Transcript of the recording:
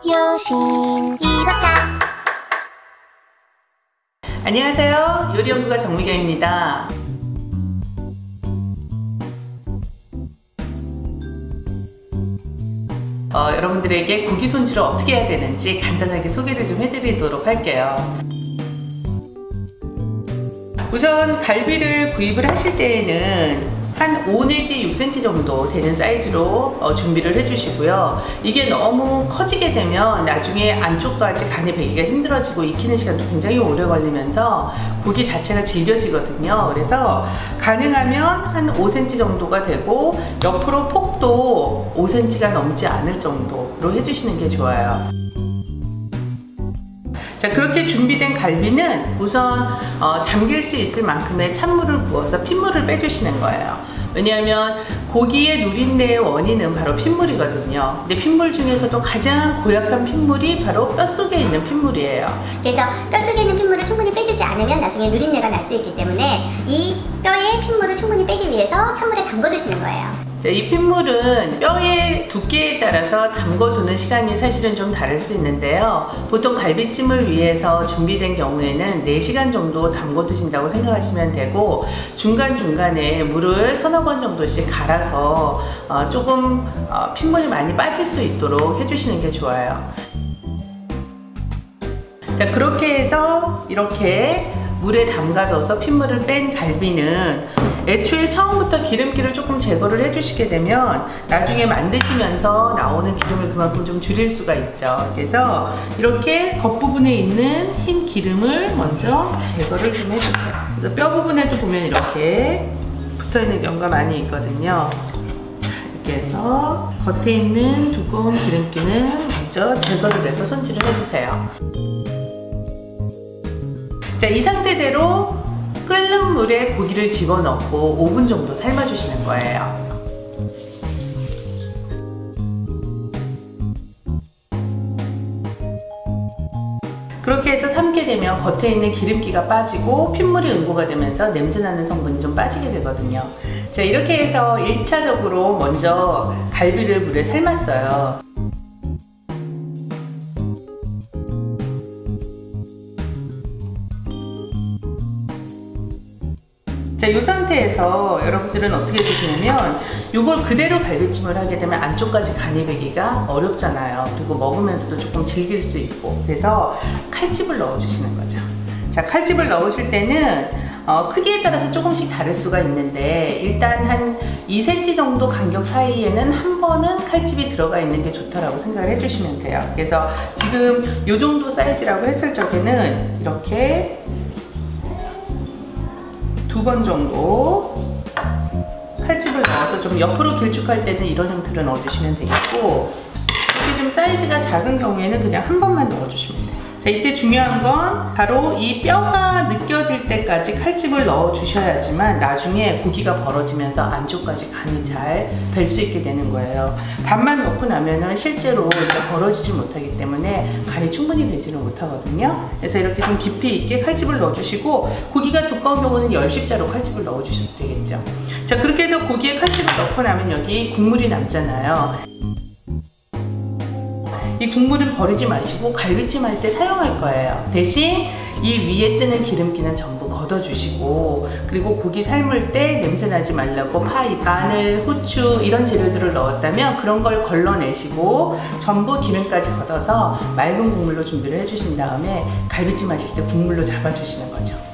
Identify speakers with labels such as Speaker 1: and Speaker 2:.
Speaker 1: 요신 1호차.
Speaker 2: 안녕하세요. 요리연구가 정미경입니다. 여러분들에게 고기 손질을 어떻게 해야 되는지 간단하게 소개를 좀 해드리도록 할게요. 우선 갈비를 구입을 하실 때에는 한 5 내지 6cm 정도 되는 사이즈로 준비를 해주시고요. 이게 너무 커지게 되면 나중에 안쪽까지 간이 배기가 힘들어지고 익히는 시간도 굉장히 오래 걸리면서 고기 자체가 질겨지거든요. 그래서 가능하면 한 5cm 정도가 되고 옆으로 폭도 5cm가 넘지 않을 정도로 해주시는 게 좋아요. 자, 그렇게 준비된 갈비는 우선 잠길 수 있을 만큼의 찬물을 부어서 핏물을 빼주시는 거예요. 왜냐하면 고기의 누린내의 원인은 바로 핏물이거든요. 근데 핏물 중에서도 가장 고약한 핏물이 바로 뼛속에 있는 핏물이에요.
Speaker 1: 그래서 뼛속에 있는 핏물을 충분히 빼주지 않으면 나중에 누린내가 날 수 있기 때문에 이 뼈의 핏물을 충분히 빼기 위해서 찬물에 담궈 두시는 거예요.
Speaker 2: 이 핏물은 뼈의 두께에 따라서 담궈두는 시간이 사실은 좀 다를 수 있는데요. 보통 갈비찜을 위해서 준비된 경우에는 4시간 정도 담궈 두신다고 생각하시면 되고, 중간중간에 물을 서너 번 정도씩 갈아서 조금 핏물이 많이 빠질 수 있도록 해주시는 게 좋아요. 자, 그렇게 해서 이렇게 물에 담가둬서 핏물을 뺀 갈비는 애초에 처음부터 기름기를 조금 제거를 해주시게 되면 나중에 만드시면서 나오는 기름을 그만큼 좀 줄일 수가 있죠. 그래서 이렇게 겉부분에 있는 흰 기름을 먼저 제거를 좀 해주세요. 그래서 뼈 부분에도 보면 이렇게 붙어있는 경우가 많이 있거든요. 자, 이렇게 해서 겉에 있는 두꺼운 기름기는 먼저 제거를 해서 손질을 해주세요. 자, 이 상태대로 끓는 물에 고기를 집어넣고 5분 정도 삶아주시는 거예요. 그렇게 해서 삶게 되면 겉에 있는 기름기가 빠지고 핏물이 응고가 되면서 냄새나는 성분이 좀 빠지게 되거든요. 자, 이렇게 해서 1차적으로 먼저 갈비를 물에 삶았어요. 자, 이 상태에서 여러분들은 어떻게 드시냐면 이걸 그대로 갈비찜을 하게 되면 안쪽까지 간이 배기가 어렵잖아요. 그리고 먹으면서도 조금 질길 수 있고, 그래서 칼집을 넣어 주시는 거죠. 자, 칼집을 넣으실 때는 크기에 따라서 조금씩 다를 수가 있는데 일단 한 2cm 정도 간격 사이에는 한 번은 칼집이 들어가 있는 게 좋다라고 생각을 해주시면 돼요. 그래서 지금 이 정도 사이즈라고 했을 적에는 이렇게 2번 정도 칼집을 넣어서 좀 옆으로 길쭉할 때는 이런 형태로 넣어주시면 되겠고, 이렇게 좀 사이즈가 작은 경우에는 그냥 한 번만 넣어주시면 돼요. 자, 이때 중요한 건 바로 이 뼈가 느껴질 때까지 칼집을 넣어 주셔야지만 나중에 고기가 벌어지면서 안쪽까지 간이 잘 벨 수 있게 되는 거예요. 반만 넣고 나면은 실제로 이렇게 벌어지지 못하기 때문에 간이 충분히 배지를 못하거든요. 그래서 이렇게 좀 깊이 있게 칼집을 넣어 주시고, 고기가 두꺼운 경우는 10십자로 칼집을 넣어 주셔도 되겠죠. 자, 그렇게 해서 고기에 칼집을 넣고 나면 여기 국물이 남잖아요. 이 국물은 버리지 마시고 갈비찜 할 때 사용할 거예요. 대신 이 위에 뜨는 기름기는 전부 걷어주시고, 그리고 고기 삶을 때 냄새 나지 말라고 파이, 마늘, 후추 이런 재료들을 넣었다면 그런 걸 걸러내시고 전부 기름까지 걷어서 맑은 국물로 준비를 해주신 다음에 갈비찜 하실 때 국물로 잡아주시는 거죠.